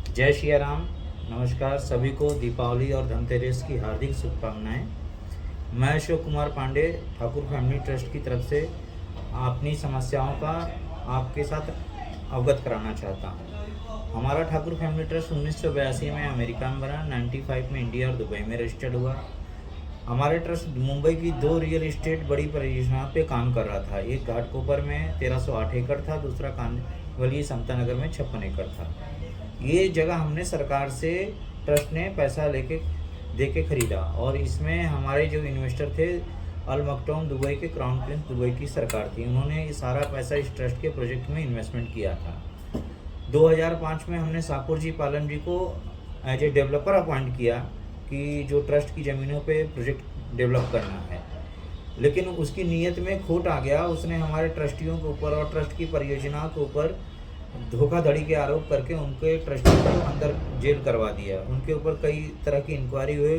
जय श्री राम। नमस्कार सभी को दीपावली और धनतेरस की हार्दिक शुभकामनाएं। मैं अशोक कुमार पांडे ठाकुर फैमिली ट्रस्ट की तरफ से अपनी समस्याओं का आपके साथ अवगत कराना चाहता हूं। हमारा ठाकुर फैमिली ट्रस्ट 1982 में अमेरिका में बना, 95 में इंडिया और दुबई में रजिस्टर्ड हुआ। हमारे ट्रस्ट मुंबई की 2 रियल एस्टेट बड़ी परियोजना पे काम कर रहा था। एक घाटकोपर में 1308 एकड़ था, दूसरा कांदिवली समता नगर में 56 एकड़ था। ये जगह हमने सरकार से ट्रस्ट ने पैसा दे के खरीदा और इसमें हमारे जो इन्वेस्टर थे अल मकटोम दुबई के क्राउन प्रिंस दुबई की सरकार थी। उन्होंने ये सारा पैसा इस ट्रस्ट के प्रोजेक्ट में इन्वेस्टमेंट किया था। 2005 में हमने साकुर जी पालन जी को एज ए डेवलपर अपॉइंट किया कि जो ट्रस्ट की ज़मीनों पे प्रोजेक्ट डेवलप करना है, लेकिन उसकी नीयत में खोट आ गया। उसने हमारे ट्रस्टियों के ऊपर और ट्रस्ट की परियोजना के ऊपर धोखाधड़ी के आरोप करके उनके ट्रस्टियों को अंदर जेल करवा दिया। उनके ऊपर कई तरह की इंक्वायरी हुई।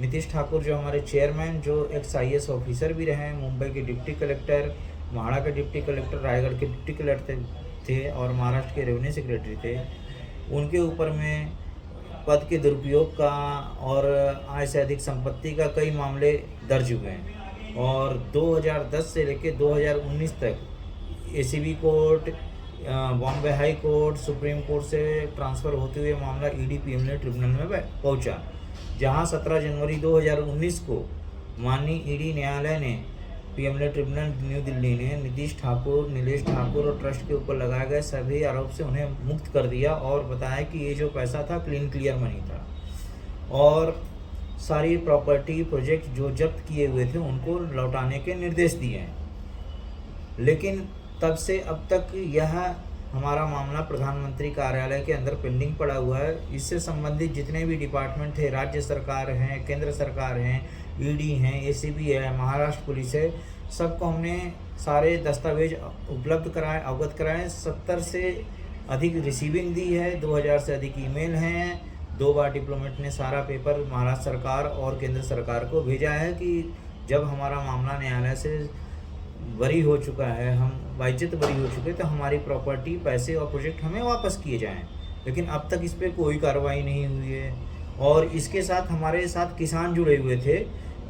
नीतीश ठाकुर जो हमारे चेयरमैन, जो एक्स IAS ऑफिसर भी रहे, मुंबई के डिप्टी कलेक्टर, महाड़ा के डिप्टी कलेक्टर, रायगढ़ के डिप्टी कलेक्टर थे और महाराष्ट्र के रेवेन्यू सेक्रेटरी थे, उनके ऊपर में पद के दुरुपयोग का और आय से अधिक संपत्ति का कई मामले दर्ज हुए हैं। और 2010 से लेकर 2019 तक ACB court, Bombay high court, supreme court से ट्रांसफ़र होते हुए मामला ED PMLA ट्रिब्यूनल में पहुंचा, जहां 17 जनवरी 2019 को माननीय ED न्यायालय ने PMLA ट्रिब्यूनल न्यू दिल्ली ने नीतीश ठाकुर, नीलेश ठाकुर और ट्रस्ट के ऊपर लगाए गए सभी आरोप से उन्हें मुक्त कर दिया और बताया कि ये जो पैसा था क्लीन क्लियर मनी था और सारी प्रॉपर्टी प्रोजेक्ट जो जब्त किए हुए थे उनको लौटाने के निर्देश दिए हैं। लेकिन तब से अब तक यह हमारा मामला प्रधानमंत्री कार्यालय के अंदर पेंडिंग पड़ा हुआ है। इससे संबंधित जितने भी डिपार्टमेंट थे, राज्य सरकार हैं, केंद्र सरकार हैं, ED हैं, ACB है, महाराष्ट्र पुलिस है, सबको हमने सारे दस्तावेज उपलब्ध कराए, अवगत कराए। 70 से अधिक रिसीविंग दी है, 2000 से अधिक ईमेल हैं। 2 बार डिप्लोमेट ने सारा पेपर महाराष्ट्र सरकार और केंद्र सरकार को भेजा है कि जब हमारा मामला न्यायालय से बरी हो चुका है, हम बाइज्जत बरी हो चुके, तो हमारी प्रॉपर्टी, पैसे और प्रोजेक्ट हमें वापस किए जाएं। लेकिन अब तक इस पर कोई कार्रवाई नहीं हुई है। और इसके साथ हमारे साथ किसान जुड़े हुए थे,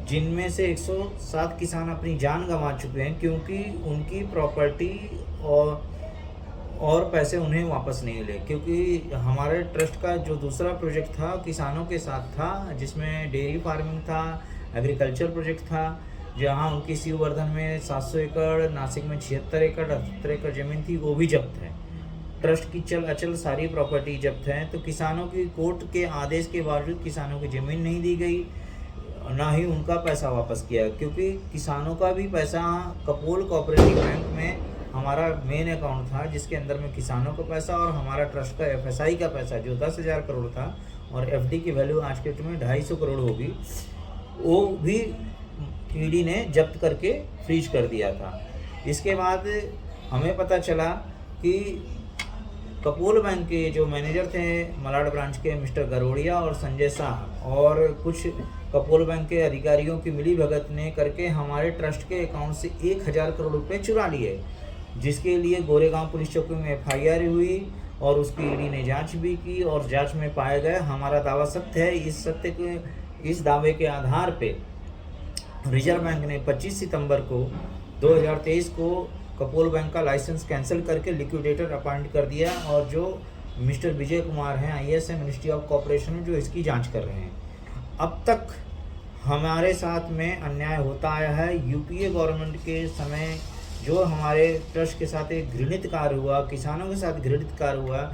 जिनमें से 107 किसान अपनी जान गंवा चुके हैं क्योंकि उनकी प्रॉपर्टी और पैसे उन्हें वापस नहीं मिले। क्योंकि हमारे ट्रस्ट का जो दूसरा प्रोजेक्ट था किसानों के साथ था, जिसमें डेयरी फार्मिंग था, एग्रीकल्चर प्रोजेक्ट था, जहां उनकी शिववर्धन में 700 एकड़, नासिक में 76 एकड़, 78 एकड़ ज़मीन थी, वो भी जब्त है। ट्रस्ट की चल अचल सारी प्रॉपर्टी जब्त है। तो किसानों की कोर्ट के आदेश के बावजूद किसानों की ज़मीन नहीं दी गई, ना ही उनका पैसा वापस किया, क्योंकि किसानों का भी पैसा कपोल कोऑपरेटिव बैंक में हमारा मेन अकाउंट था, जिसके अंदर में किसानों का पैसा और हमारा ट्रस्ट का FSI का पैसा जो 10,000 करोड़ था और FD की वैल्यू आज के डेट में 250 करोड़ होगी, वो भी ED ने जब्त करके फ्रीज कर दिया था। इसके बाद हमें पता चला कि कपोल बैंक के जो मैनेजर थे मलाड ब्रांच के मिस्टर गरोड़िया और संजय शाह और कुछ कपोल बैंक के अधिकारियों की मिलीभगत ने करके हमारे ट्रस्ट के अकाउंट से 1,000 करोड़ रुपए चुरा लिए, जिसके लिए गोरेगांव पुलिस चौकी में FIR हुई और उसकी ED ने जांच भी की और जांच में पाया गया हमारा दावा सत्य है। इस दावे के आधार पे रिजर्व बैंक ने 25 सितंबर को 2023 को कपोल बैंक का लाइसेंस कैंसिल करके लिक्विडेटर अपॉइंट कर दिया और जो मिस्टर विजय कुमार हैं IAS है मिनिस्ट्री ऑफ कॉर्पोरेशन, जो इसकी जांच कर रहे हैं। अब तक हमारे साथ में अन्याय होता आया है। UPA गवर्नमेंट के समय जो हमारे ट्रस्ट के साथ एक घृणित कार्य हुआ, किसानों के साथ घृणित कार्य हुआ,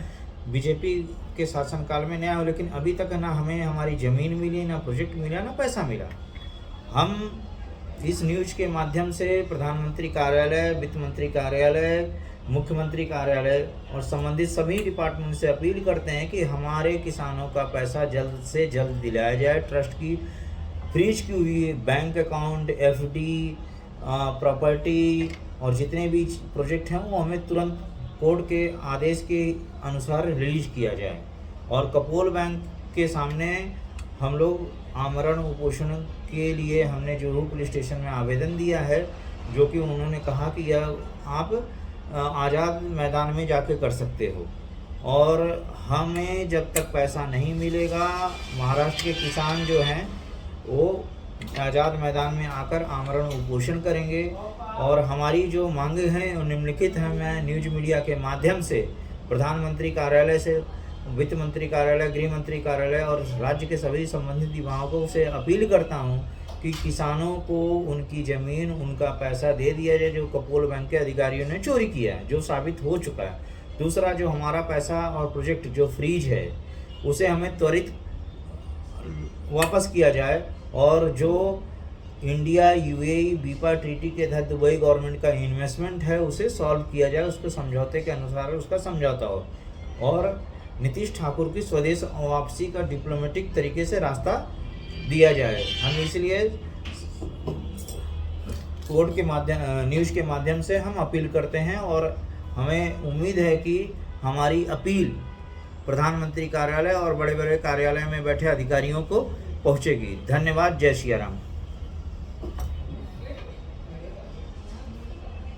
BJP के शासनकाल में न्याय हो, लेकिन अभी तक ना हमें हमारी ज़मीन मिली, ना प्रोजेक्ट मिला, ना पैसा मिला। हम इस न्यूज के माध्यम से प्रधानमंत्री कार्यालय, वित्त मंत्री कार्यालय, मुख्यमंत्री कार्यालय और संबंधित सभी डिपार्टमेंट से अपील करते हैं कि हमारे किसानों का पैसा जल्द से जल्द दिलाया जाए। ट्रस्ट की फ्रीज की हुई बैंक अकाउंट, FD, प्रॉपर्टी और जितने भी प्रोजेक्ट हैं वो हमें तुरंत कोर्ट के आदेश के अनुसार रिलीज किया जाए। और कपोल बैंक के सामने हम लोग आमरण उपोषण के लिए हमने जोरू पुलिस स्टेशन में आवेदन दिया है, जो कि उन्होंने कहा कि यह आप आज़ाद मैदान में जाके कर सकते हो। और हमें जब तक पैसा नहीं मिलेगा, महाराष्ट्र के किसान जो हैं वो आज़ाद मैदान में आकर आमरण उपोषण करेंगे। और हमारी जो मांगे हैं वो निम्नलिखित हैं। मैं न्यूज मीडिया के माध्यम से प्रधानमंत्री कार्यालय से, वित्त मंत्री कार्यालय, गृह मंत्री कार्यालय और राज्य के सभी संबंधित विभागों से अपील करता हूं कि किसानों को उनकी ज़मीन, उनका पैसा दे दिया जाए जो कपोल बैंक के अधिकारियों ने चोरी किया है, जो साबित हो चुका है। दूसरा, जो हमारा पैसा और प्रोजेक्ट जो फ्रीज है उसे हमें त्वरित वापस किया जाए, और जो इंडिया यूएई बीपा ट्रीटी के तहत दुबई गवर्नमेंट का इन्वेस्टमेंट है उसे सॉल्व किया जाए, उसके समझौते के अनुसार उसका समझौता हो, और नीतीश ठाकुर की स्वदेश वापसी का डिप्लोमेटिक तरीके से रास्ता दिया जाए। हम इसलिए कोर्ट के माध्यम, न्यूज़ के माध्यम से हम अपील करते हैं, और हमें उम्मीद है कि हमारी अपील प्रधानमंत्री कार्यालय और बड़े बड़े कार्यालय में बैठे अधिकारियों को पहुंचेगी। धन्यवाद। जय सिया राम।